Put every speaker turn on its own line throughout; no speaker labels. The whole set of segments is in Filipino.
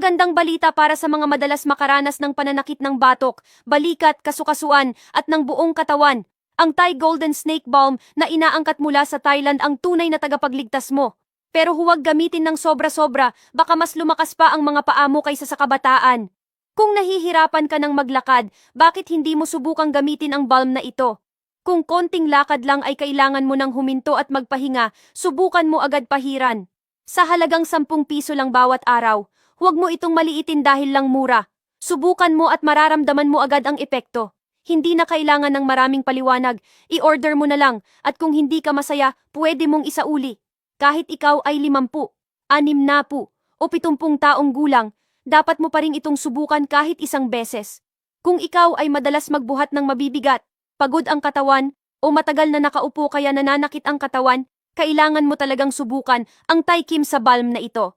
magandang balita para sa mga madalas makaranas ng pananakit ng batok, balikat, kasukasuan, at ng buong katawan. Ang Thai Golden Snake Balm na inaangkat mula sa Thailand ang tunay na tagapagligtas mo. Pero huwag gamitin ng sobra-sobra, baka mas lumakas pa ang mga paa mo kaysa sa kabataan. Kung nahihirapan ka ng maglakad, bakit hindi mo subukang gamitin ang balm na ito? Kung konting lakad lang ay kailangan mo ng huminto at magpahinga, subukan mo agad pahiran. Sa halagang 10 piso lang bawat araw, huwag mo itong maliitin dahil lang mura. Subukan mo at mararamdaman mo agad ang epekto. Hindi na kailangan ng maraming paliwanag, i-order mo na lang, at kung hindi ka masaya, pwede mong isauli. Kahit ikaw ay 50, 60, o 70 taong gulang, dapat mo pa rin itong subukan kahit isang beses. Kung ikaw ay madalas magbuhat ng mabibigat, pagod ang katawan, o matagal na nakaupo kaya nananakit ang katawan, kailangan mo talagang subukan ang Thai Kim sa balm na ito.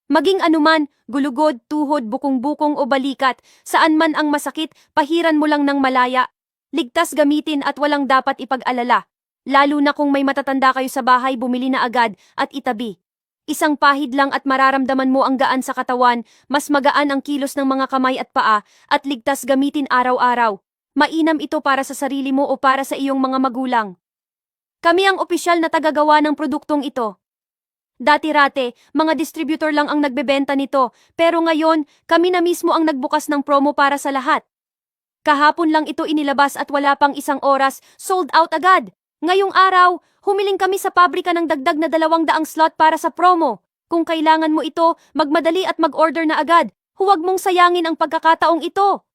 Maging anuman, gulugod, tuhod, bukong-bukong o balikat, saan man ang masakit, pahiran mo lang ng malaya. Ligtas gamitin at walang dapat ipag-alala. Lalo na kung may matatanda kayo sa bahay, bumili na agad at itabi. Isang pahid lang at mararamdaman mo ang gaan sa katawan, mas magaan ang kilos ng mga kamay at paa, at ligtas gamitin araw-araw. Mainam ito para sa sarili mo o para sa iyong mga magulang. Kami ang opisyal na tagagawa ng produktong ito. Dati-rate, mga distributor lang ang nagbebenta nito, pero ngayon, kami na mismo ang nagbukas ng promo para sa lahat. Kahapon lang ito inilabas at wala pang isang oras, sold out agad. Ngayong araw, humiling kami sa pabrika ng dagdag na 200 slot para sa promo. Kung kailangan mo ito, magmadali at mag-order na agad. Huwag mong sayangin ang pagkakataong ito.